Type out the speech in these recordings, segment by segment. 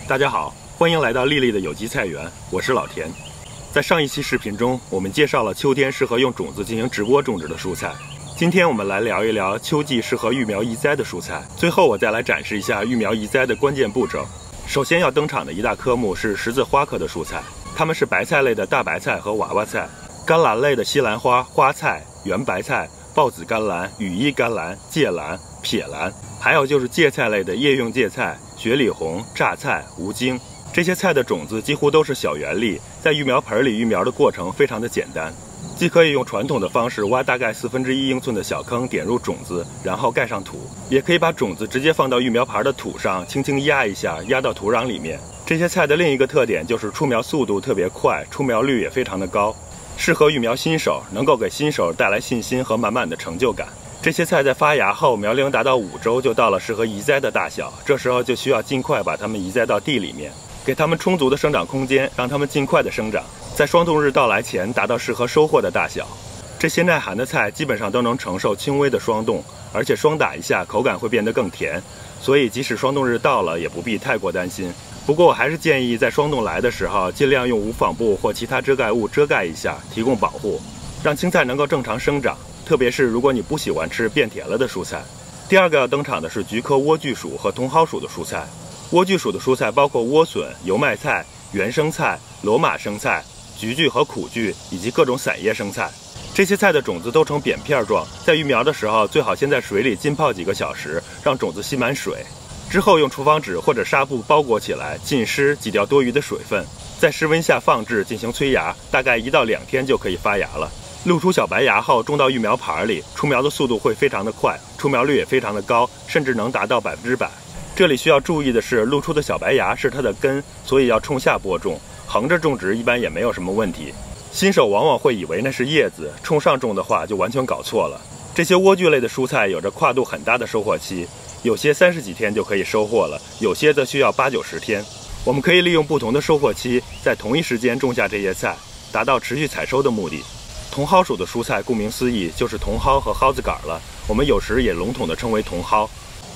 大家好，欢迎来到丽丽的有机菜园，我是老田。在上一期视频中，我们介绍了秋天适合用种子进行直播种植的蔬菜。今天我们来聊一聊秋季适合育苗移栽的蔬菜。最后我再来展示一下育苗移栽的关键步骤。首先要登场的一大科目是十字花科的蔬菜，它们是白菜类的大白菜和娃娃菜，甘蓝类的西兰花、花菜、圆白菜、豹子甘蓝、羽衣甘蓝、芥蓝、撇蓝，还有就是芥菜类的叶用芥菜、雪里红、榨菜、无精。这些菜的种子几乎都是小圆粒，在育苗盆里育苗的过程非常的简单，既可以用传统的方式挖大概1/4英寸的小坑点入种子，然后盖上土，也可以把种子直接放到育苗盘的土上，轻轻压一下，压到土壤里面。这些菜的另一个特点就是出苗速度特别快，出苗率也非常的高，适合育苗新手，能够给新手带来信心和满满的成就感。这些菜在发芽后，苗龄达到5周就到了适合移栽的大小，这时候就需要尽快把它们移栽到地里面，给它们充足的生长空间，让它们尽快的生长，在霜冻日到来前达到适合收获的大小。这些耐寒的菜基本上都能承受轻微的霜冻，而且霜打一下口感会变得更甜，所以即使霜冻日到了也不必太过担心。不过我还是建议在霜冻来的时候，尽量用无纺布或其他遮盖物遮盖一下，提供保护，让青菜能够正常生长，特别是如果你不喜欢吃变甜了的蔬菜。第二个要登场的是菊科莴苣属和茼蒿属的蔬菜。莴苣属的蔬菜包括莴笋、油麦菜、原生菜、罗马生菜、菊苣和苦苣以及各种散叶生菜。这些菜的种子都呈扁片状，在育苗的时候最好先在水里浸泡几个小时，让种子吸满水，之后用厨房纸或者纱布包裹起来，浸湿挤掉多余的水分，在室温下放置进行催芽，大概1到2天就可以发芽了。露出小白芽后种到育苗盘里，出苗的速度会非常的快，出苗率也非常的高，甚至能达到100%。这里需要注意的是，露出的小白芽是它的根，所以要冲下播种，横着种植一般也没有什么问题。新手往往会以为那是叶子，冲上种的话就完全搞错了。这些莴苣类的蔬菜有着跨度很大的收获期，有些30几天就可以收获了，有些则需要80、90天。我们可以利用不同的收获期，在同一时间种下这些菜，达到持续采收的目的。茼蒿属的蔬菜顾名思义就是茼蒿和蒿子杆了，我们有时也笼统地称为茼蒿。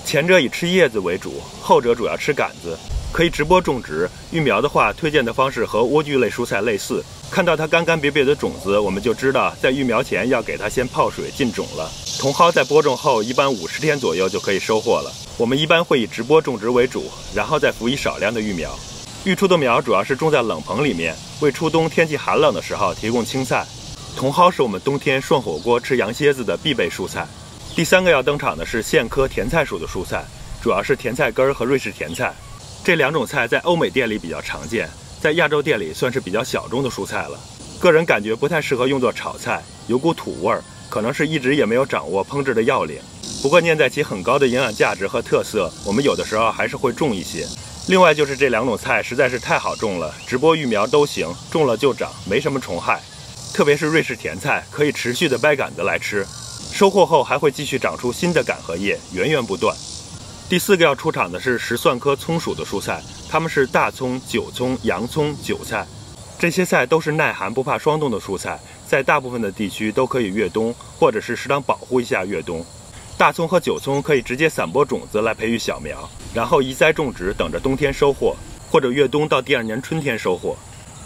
前者以吃叶子为主，后者主要吃杆子，可以直播种植。育苗的话，推荐的方式和莴苣类蔬菜类似，看到它干干瘪瘪的种子，我们就知道在育苗前要给它先泡水浸种了。茼蒿在播种后一般50天左右就可以收获了，我们一般会以直播种植为主，然后再辅以少量的育苗。育出的苗主要是种在冷棚里面，为初冬天气寒冷的时候提供青菜。茼蒿是我们冬天涮火锅吃羊蝎子的必备蔬菜。第三个要登场的是苋科甜菜属的蔬菜，主要是甜菜根和瑞士甜菜。这两种菜在欧美店里比较常见，在亚洲店里算是比较小众的蔬菜了。个人感觉不太适合用作炒菜，有股土味儿，可能是一直也没有掌握烹制的要领。不过念在其很高的营养价值和特色，我们有的时候还是会种一些。另外就是这两种菜实在是太好种了，直播育苗都行，种了就长，没什么虫害。特别是瑞士甜菜，可以持续的掰杆子来吃，收获后还会继续长出新的杆和叶，源源不断。第四个要出场的是石蒜科葱属的蔬菜，它们是大葱、韭葱、洋葱、韭菜。这些菜都是耐寒不怕霜冻的蔬菜，在大部分的地区都可以越冬，或者是适当保护一下越冬。大葱和韭葱可以直接散播种子来培育小苗，然后移栽种植，等着冬天收获，或者越冬到第2年春天收获。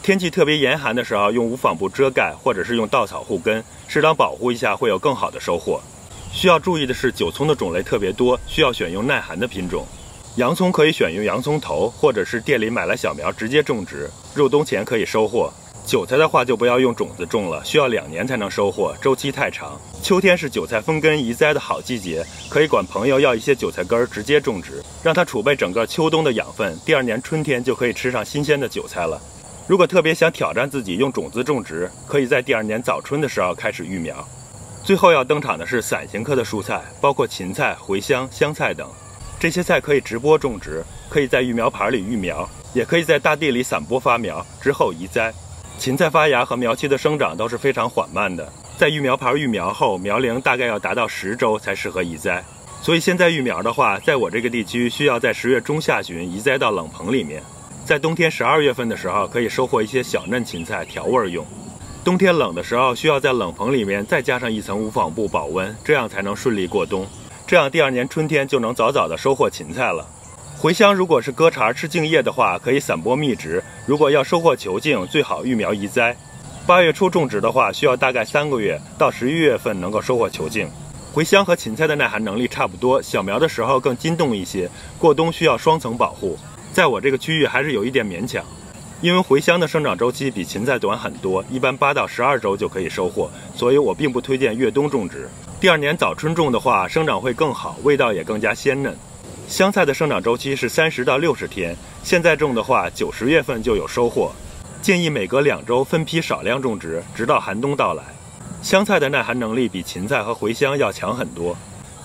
天气特别严寒的时候，用无纺布遮盖，或者是用稻草护根，适当保护一下，会有更好的收获。需要注意的是，韭葱的种类特别多，需要选用耐寒的品种。洋葱可以选用洋葱头，或者是店里买来小苗直接种植，入冬前可以收获。韭菜的话就不要用种子种了，需要2年才能收获，周期太长。秋天是韭菜分根移栽的好季节，可以管朋友要一些韭菜根直接种植，让它储备整个秋冬的养分，第2年春天就可以吃上新鲜的韭菜了。如果特别想挑战自己用种子种植，可以在第2年早春的时候开始育苗。最后要登场的是伞形科的蔬菜，包括芹菜、茴香、香菜等。这些菜可以直播种植，可以在育苗盘里育苗，也可以在大地里散播发苗，之后移栽。芹菜发芽和苗期的生长都是非常缓慢的，在育苗盘育苗后，苗龄大概要达到10周才适合移栽。所以现在育苗的话，在我这个地区需要在10月中下旬移栽到冷棚里面。在冬天12月份的时候，可以收获一些小嫩芹菜调味用。冬天冷的时候，需要在冷棚里面再加上一层无纺布保温，这样才能顺利过冬。这样第2年春天就能早早的收获芹菜了。茴香如果是割茬吃茎叶的话，可以散播密植；如果要收获球茎，最好育苗移栽。8月初种植的话，需要大概3个月，到11月份能够收获球茎。茴香和芹菜的耐寒能力差不多，小苗的时候更筋动一些，过冬需要双层保护。在我这个区域还是有一点勉强，因为茴香的生长周期比芹菜短很多，一般8到12周就可以收获，所以我并不推荐越冬种植。第2年早春种的话，生长会更好，味道也更加鲜嫩。香菜的生长周期是30到60天，现在种的话，9、10月份就有收获。建议每隔2周分批少量种植，直到寒冬到来。香菜的耐寒能力比芹菜和茴香要强很多，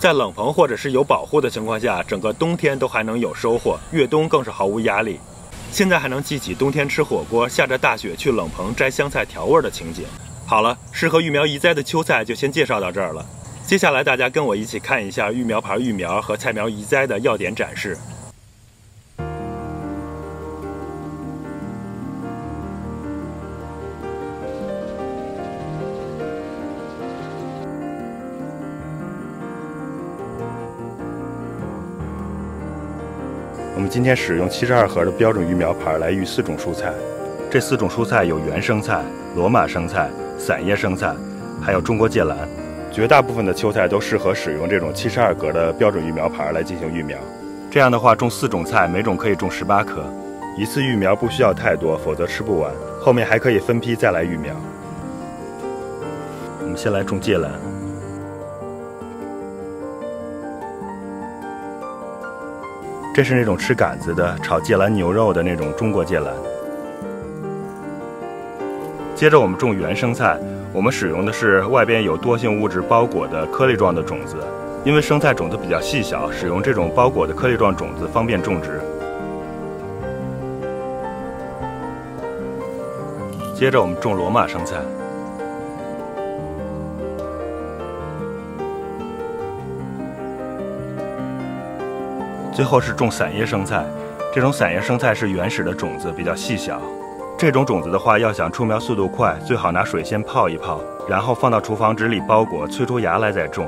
在冷棚或者是有保护的情况下，整个冬天都还能有收获，越冬更是毫无压力。现在还能记起冬天吃火锅，下着大雪去冷棚摘香菜调味的情景。好了，适合育苗移栽的秋菜就先介绍到这儿了。接下来大家跟我一起看一下育苗牌育苗和菜苗移栽的要点展示。我们今天使用72盒的标准育苗牌来育4种蔬菜，这4种蔬菜有原生菜、罗马生菜、散叶生菜，还有中国芥蓝。绝大部分的秋菜都适合使用这种72格的标准育苗牌来进行育苗。这样的话，种4种菜，每种可以种18颗。一次育苗不需要太多，否则吃不完。后面还可以分批再来育苗。我们先来种芥蓝。这是那种吃杆子的炒芥蓝牛肉的那种中国芥蓝。接着我们种原生菜，我们使用的是外边有多性物质包裹的颗粒状的种子，因为生菜种子比较细小，使用这种包裹的颗粒状种子方便种植。接着我们种罗马生菜。最后是种散叶生菜，这种散叶生菜是原始的种子，比较细小。这种种子的话，要想出苗速度快，最好拿水先泡一泡，然后放到厨房纸里包裹，催出芽来再种。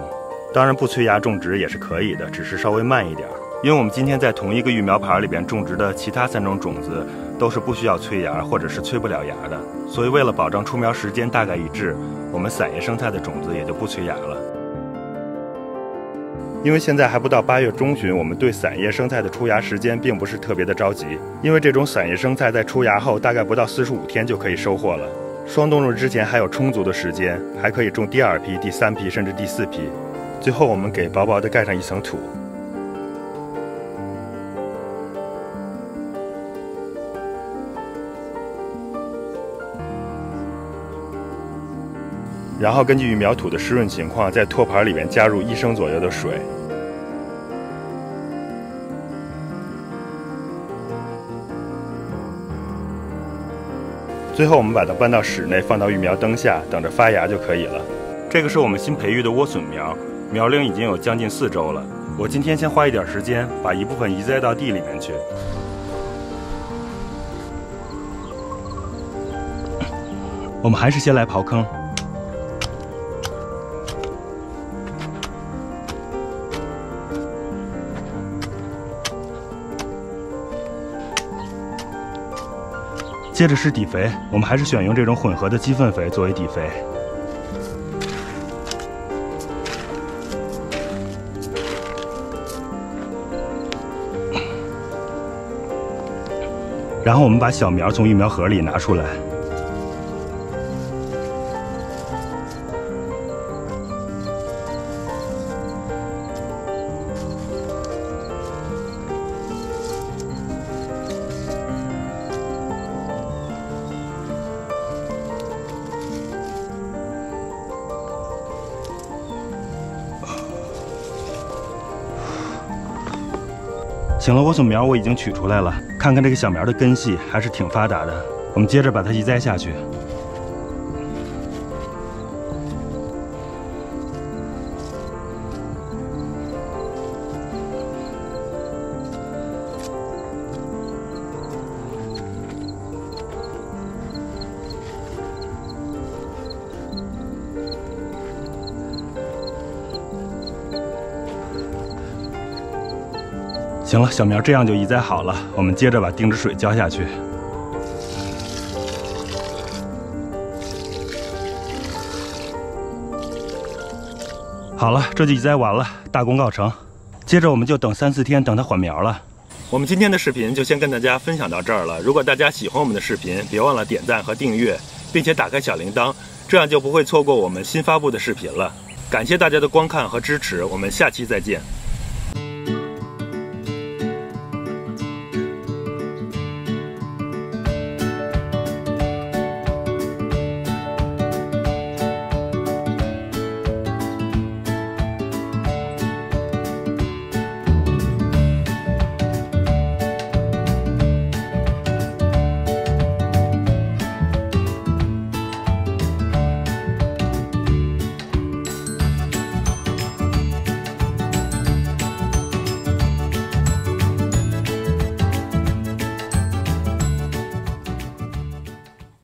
当然不催芽种植也是可以的，只是稍微慢一点。因为我们今天在同一个育苗牌里边种植的其他3种种子都是不需要催芽或者是催不了芽的，所以为了保证出苗时间大概一致，我们散叶生菜的种子也就不催芽了。因为现在还不到8月中旬，我们对散叶生菜的出芽时间并不是特别的着急，因为这种散叶生菜在出芽后大概不到45天就可以收获了。霜冻日之前还有充足的时间，还可以种第2批、第3批甚至第4批。最后我们给薄薄的盖上一层土，然后根据育苗土的湿润情况，在托盘里面加入1升左右的水。最后我们把它搬到室内，放到育苗灯下，等着发芽就可以了。这个是我们新培育的莴笋苗，苗龄已经有将近4周了。我今天先花一点时间，把一部分移栽到地里面去。我们还是先来刨坑。接着是底肥，我们还是选用这种混合的鸡粪肥作为底肥。然后我们把小苗从育苗盒里拿出来。行了，莴笋苗我已经取出来了，看看这个小苗的根系还是挺发达的。我们接着把它移栽下去。行了，小苗这样就移栽好了。我们接着把定植水浇下去。好了，这就移栽完了，大功告成。接着我们就等3、4天，等它缓苗了。我们今天的视频就先跟大家分享到这儿了。如果大家喜欢我们的视频，别忘了点赞和订阅，并且打开小铃铛，这样就不会错过我们新发布的视频了。感谢大家的观看和支持，我们下期再见。